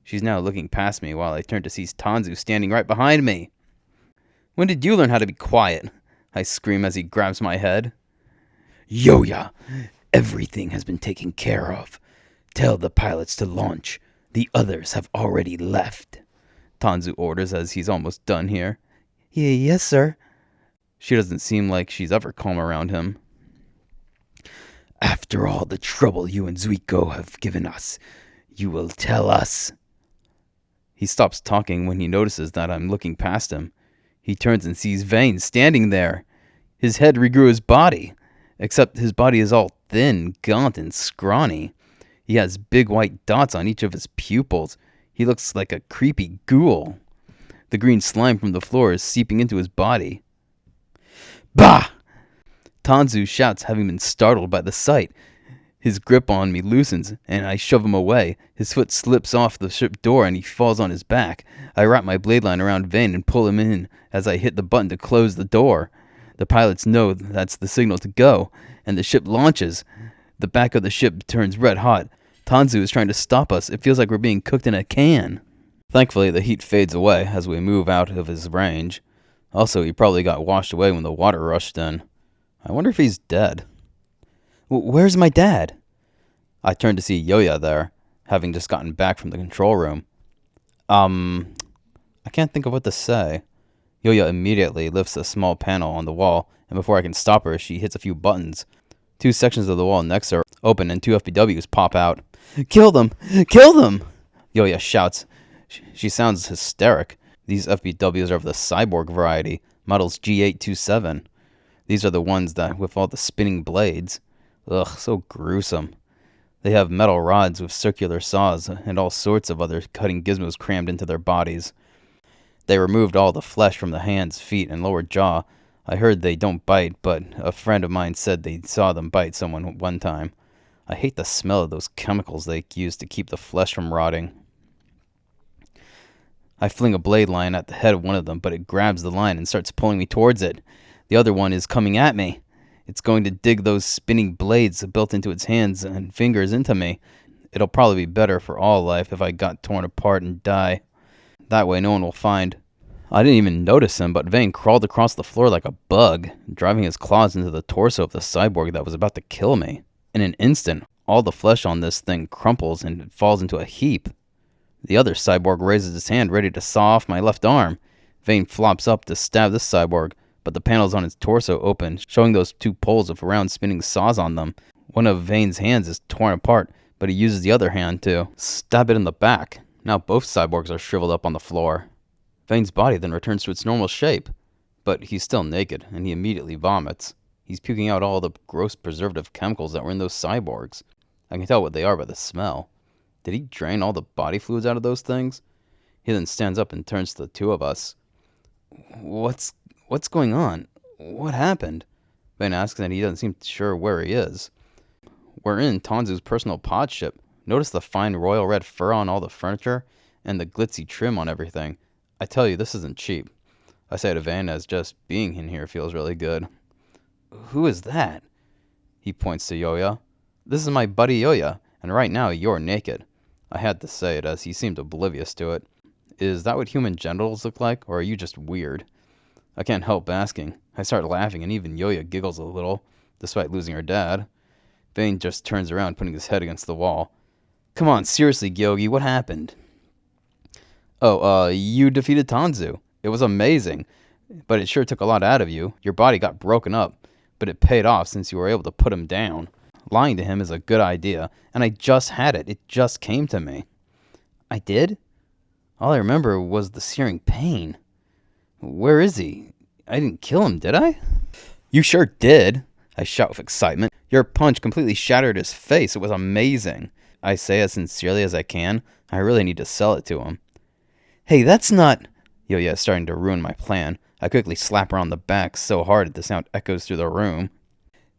She's now looking past me while I turn to see Tanzu standing right behind me. When did you learn how to be quiet? I scream as he grabs my head. Yoya, everything has been taken care of. Tell the pilots to launch. The others have already left. Tanzu orders as he's almost done here. Yes, sir. She doesn't seem like she's ever calm around him. After all the trouble you and Zuiko have given us, you will tell us. He stops talking when he notices that I'm looking past him. He turns and sees Vayne standing there. His head regrew his body, except his body is all thin, gaunt, and scrawny. He has big white dots on each of his pupils. He looks like a creepy ghoul. The green slime from the floor is seeping into his body. Bah! Tanzu shouts, having been startled by the sight. His grip on me loosens, and I shove him away. His foot slips off the ship door, and he falls on his back. I wrap my blade line around Vayne and pull him in as I hit the button to close the door. The pilots know that's the signal to go, and the ship launches. The back of the ship turns red hot. Tanzu is trying to stop us. It feels like we're being cooked in a can. Thankfully, the heat fades away as we move out of his range. Also, he probably got washed away when the water rushed in. I wonder if he's dead. Where's my dad? I turn to see Yoya there, having just gotten back from the control room. I can't think of what to say. Yoya immediately lifts a small panel on the wall, and before I can stop her, she hits a few buttons. 2 sections of the wall next to her open, and 2 FBWs pop out. Kill them! Kill them! Yoya shouts. She sounds hysteric. These FBWs are of the cyborg variety, models G827. These are the ones that with all the spinning blades. Ugh, so gruesome. They have metal rods with circular saws and all sorts of other cutting gizmos crammed into their bodies. They removed all the flesh from the hands, feet, and lower jaw. I heard they don't bite, but a friend of mine said they saw them bite someone one time. I hate the smell of those chemicals they use to keep the flesh from rotting. I fling a blade line at the head of one of them, but it grabs the line and starts pulling me towards it. The other one is coming at me. It's going to dig those spinning blades built into its hands and fingers into me. It'll probably be better for all life if I got torn apart and die. That way no one will find. I didn't even notice him, but Vayne crawled across the floor like a bug, driving his claws into the torso of the cyborg that was about to kill me. In an instant, all the flesh on this thing crumples and it falls into a heap. The other cyborg raises his hand ready to saw off my left arm. Vayne flops up to stab this cyborg, but the panels on his torso open, showing those 2 poles of round spinning saws on them. One of Vayne's hands is torn apart, but he uses the other hand to stab it in the back. Now both cyborgs are shriveled up on the floor. Vayne's body then returns to its normal shape, but he's still naked, and he immediately vomits. He's puking out all the gross preservative chemicals that were in those cyborgs. I can tell what they are by the smell. Did he drain all the body fluids out of those things? He then stands up and turns to the 2 of us. What's going on? What happened? Vayne asks, and he doesn't seem sure where he is. We're in Tanzu's personal pod ship. Notice the fine royal red fur on all the furniture and the glitzy trim on everything. I tell you, this isn't cheap. I say to Vayne as just being in here feels really good. Who is that? He points to Yoya. This is my buddy Yoya, and right now you're naked. I had to say it as he seemed oblivious to it. Is that what human genitals look like, or are you just weird? I can't help asking. I start laughing, and even Yoya giggles a little, despite losing her dad. Vayne just turns around, putting his head against the wall. Come on, seriously, Gyogi, what happened? Oh, you defeated Tanzu. It was amazing, but it sure took a lot out of you. Your body got broken up, but it paid off since you were able to put him down. Lying to him is a good idea, and I just had it. It just came to me. I did? All I remember was the searing pain. Where is he? I didn't kill him, did I? You sure did, I shout with excitement. Your punch completely shattered his face. It was amazing. I say as sincerely as I can. I really need to sell it to him. Hey, that's not... Yoya is starting to ruin my plan. I quickly slap her on the back so hard that the sound echoes through the room.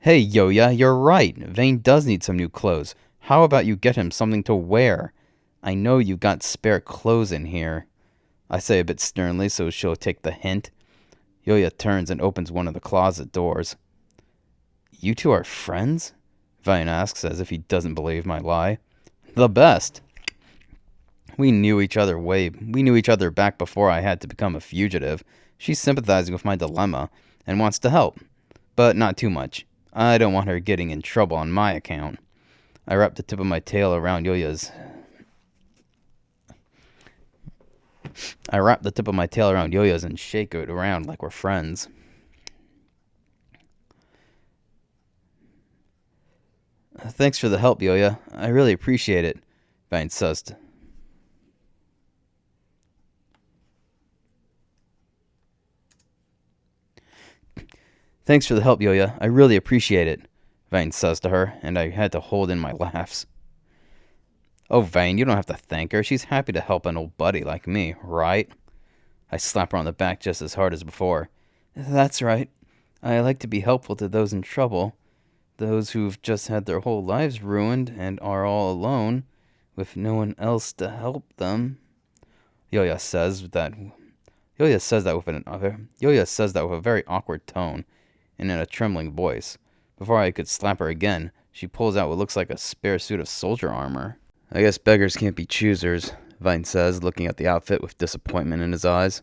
Hey, Yoya, you're right. Vayne does need some new clothes. How about you get him something to wear? I know you got spare clothes in here. I say a bit sternly so she'll take the hint. Yoya turns and opens one of the closet doors. You two are friends? Vayne asks as if he doesn't believe my lie. The best. We knew each other back before I had to become a fugitive. She's sympathizing with my dilemma and wants to help, but not too much. I don't want her getting in trouble on my account. I wrap the tip of my tail around Yoya's and shake it around like we're friends. Thanks for the help, Yoya. I really appreciate it, Vayne says. Thanks for the help, Yoya. I really appreciate it, Vayne says to her, and I had to hold in my laughs. Oh, Vayne, you don't have to thank her. She's happy to help an old buddy like me, right? I slap her on the back just as hard as before. That's right. I like to be helpful to those in trouble. Those who've just had their whole lives ruined and are all alone, with no one else to help them. Yoya says that with a very awkward tone and in a trembling voice. Before I could slap her again, she pulls out what looks like a spare suit of soldier armor. I guess beggars can't be choosers, Vayne says, looking at the outfit with disappointment in his eyes.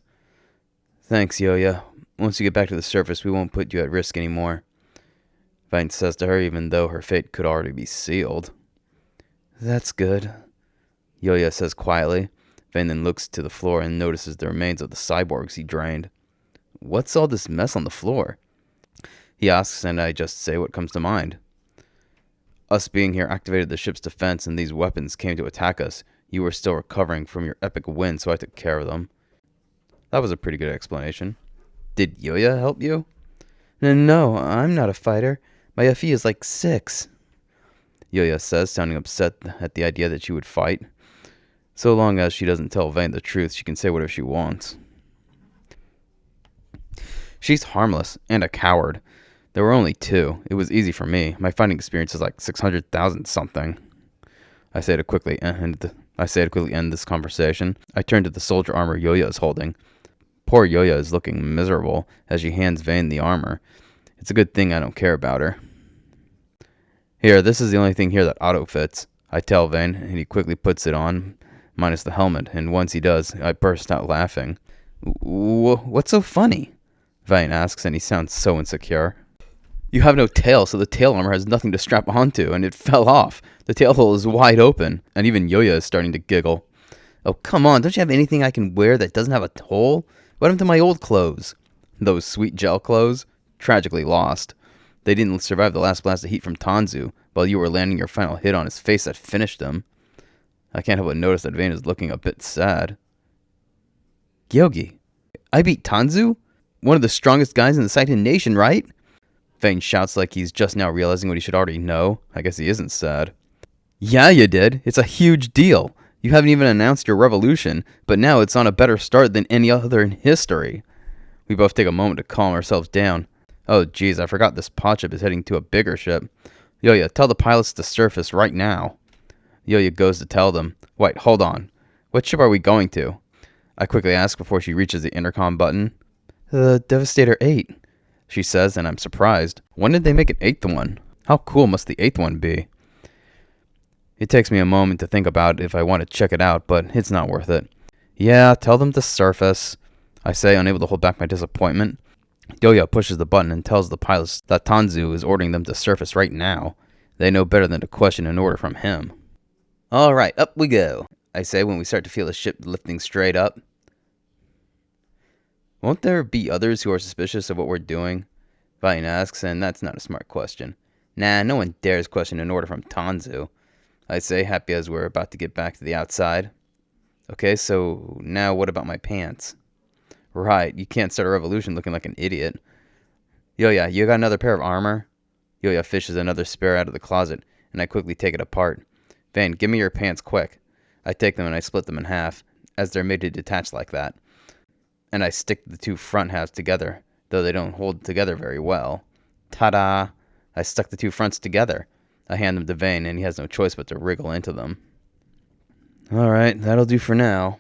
Thanks, Yoya. Once you get back to the surface, we won't put you at risk anymore. Vayne says to her, even though her fate could already be sealed. That's good, Yoya says quietly. Vayne then looks to the floor and notices the remains of the cyborgs he drained. What's all this mess on the floor? He asks, and I just say what comes to mind. Us being here activated the ship's defense, and these weapons came to attack us. You were still recovering from your epic win, so I took care of them. That was a pretty good explanation. Did Yoya help you? No, I'm not a fighter. My FE is like 6. Yoya says, sounding upset at the idea that she would fight. So long as she doesn't tell Vayne the truth, she can say whatever she wants. She's harmless and a coward. There were only 2. It was easy for me. My fighting experience is like 600,000 something. I say to quickly end this conversation. I turn to the soldier armor Yoya is holding. Poor Yoya is looking miserable as she hands Vayne the armor. It's a good thing I don't care about her. Here, this is the only thing here that auto-fits. I tell Vayne, and he quickly puts it on, minus the helmet, and once he does, I burst out laughing. What's so funny? Vayne asks, and he sounds so insecure. You have no tail, so the tail armor has nothing to strap onto, and it fell off. The tail hole is wide open, and even Yoya is starting to giggle. Oh, come on, don't you have anything I can wear that doesn't have a hole? What happened to my old clothes? Those sweet gel clothes? Tragically lost. They didn't survive the last blast of heat from Tanzu, while you were landing your final hit on his face that finished him. I can't help but notice that Vayne is looking a bit sad. Gyogi, I beat Tanzu? One of the strongest guys in the Saitan Nation, right? Vayne shouts like he's just now realizing what he should already know. I guess he isn't sad. Yeah, you did. It's a huge deal. You haven't even announced your revolution, but now it's on a better start than any other in history. We both take a moment to calm ourselves down. Oh, geez, I forgot this pod ship is heading to a bigger ship. Yoya, tell the pilots to surface right now. Yoya goes to tell them. Wait, hold on. What ship are we going to? I quickly ask before she reaches the intercom button. The Devastator 8. She says, and I'm surprised. When did they make an 8th one? How cool must the 8th one be? It takes me a moment to think about if I want to check it out, but it's not worth it. Yeah, tell them to surface, I say, unable to hold back my disappointment. Yoya pushes the button and tells the pilots that Tanzu is ordering them to surface right now. They know better than to question an order from him. All right, up we go, I say when we start to feel the ship lifting straight up. Won't there be others who are suspicious of what we're doing? Vayne asks, and that's not a smart question. Nah, no one dares question an order from Tanzu, I say, happy as we're about to get back to the outside. Okay, so now what about my pants? Right, you can't start a revolution looking like an idiot. Yoya, you got another pair of armor? Yoya fishes another spare out of the closet, and I quickly take it apart. Vayne, give me your pants quick. I take them and I split them in half, as they're made to detach like that. And I stick the two front halves together, though they don't hold together very well. Ta-da! I stuck the two fronts together. I hand them to Vayne, and he has no choice but to wriggle into them. Alright, that'll do for now.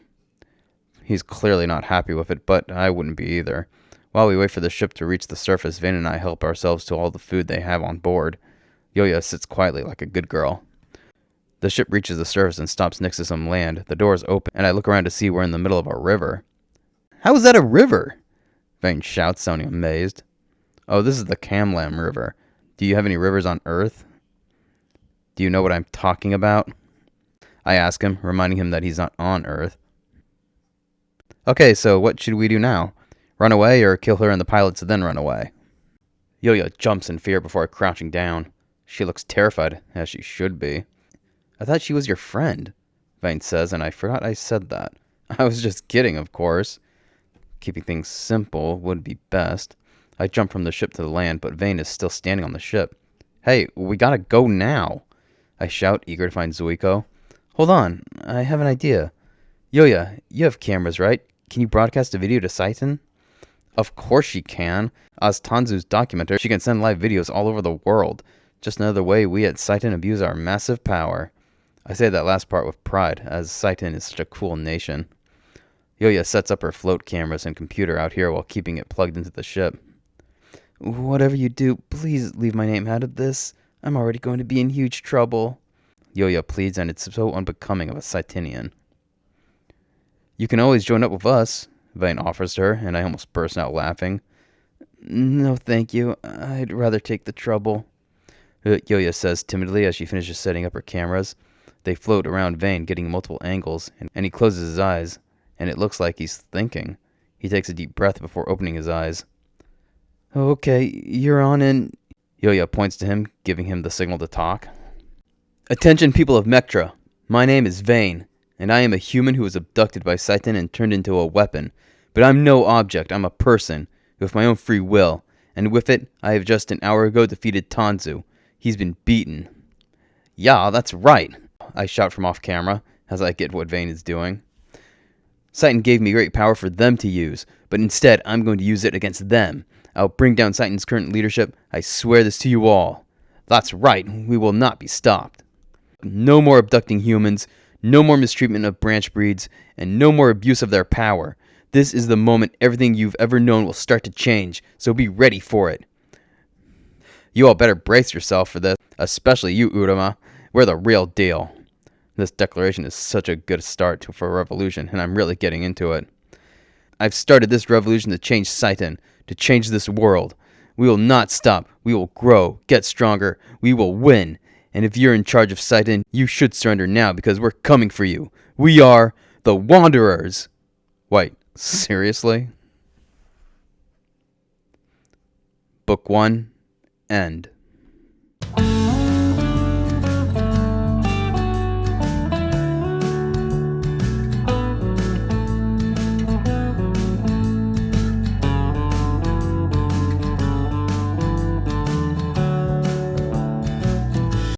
He's clearly not happy with it, but I wouldn't be either. While we wait for the ship to reach the surface, Vayne and I help ourselves to all the food they have on board. Yoya sits quietly like a good girl. The ship reaches the surface and stops next to some land. The doors open, and I look around to see we're in the middle of a river. How is that a river? Vayne shouts, sounding amazed. Oh, this is the Kamlam River. Do you have any rivers on Earth? Do you know what I'm talking about? I ask him, reminding him that he's not on Earth. Okay, so what should we do now? Run away or kill her and the pilots then run away? Yoya jumps in fear before crouching down. She looks terrified, as she should be. I thought she was your friend, Vayne says, and I forgot I said that. I was just kidding, of course. Keeping things simple would be best. I jump from the ship to the land, but Vayne is still standing on the ship. Hey, we gotta go now, I shout, eager to find Zuiko. Hold on, I have an idea. Yoya, you have cameras, right? Can you broadcast a video to Saitan? Of course she can. As Tanzu's documenter, she can send live videos all over the world. Just another way we at Saitan abuse our massive power. I say that last part with pride, as Saitan is such a cool nation. Yoya sets up her float cameras and computer out here while keeping it plugged into the ship. Whatever you do, please leave my name out of this. I'm already going to be in huge trouble. Yoya pleads, and it's so unbecoming of a Saitinian. You can always join up with us, Vayne offers to her, and I almost burst out laughing. No, thank you. I'd rather take the trouble, Yoya says timidly as she finishes setting up her cameras. They float around Vayne, getting multiple angles, and he closes his eyes, and it looks like he's thinking. He takes a deep breath before opening his eyes. Okay, you're on and... Yoya points to him, giving him the signal to talk. Attention people of Mektra. My name is Vayne, and I am a human who was abducted by Saitan and turned into a weapon. But I'm no object, I'm a person, with my own free will, and with it, I have just an hour ago defeated Tanzu. He's been beaten. Yeah, that's right, I shout from off camera, as I get what Vayne is doing. Saitan gave me great power for them to use, but instead I'm going to use it against them. I'll bring down Saitan's current leadership. I swear this to you all. That's right, we will not be stopped. No more abducting humans, no more mistreatment of branch breeds, and no more abuse of their power. This is the moment everything you've ever known will start to change, so be ready for it. You all better brace yourself for this, especially you, Urama. We're the real deal. This declaration is such a good start for a revolution, and I'm really getting into it. I've started this revolution to change Saitan, to change this world. We will not stop. We will grow, get stronger. We will win. And if you're in charge of Saitan, you should surrender now because we're coming for you. We are the Wanderers. Wait, seriously? Book 1, end.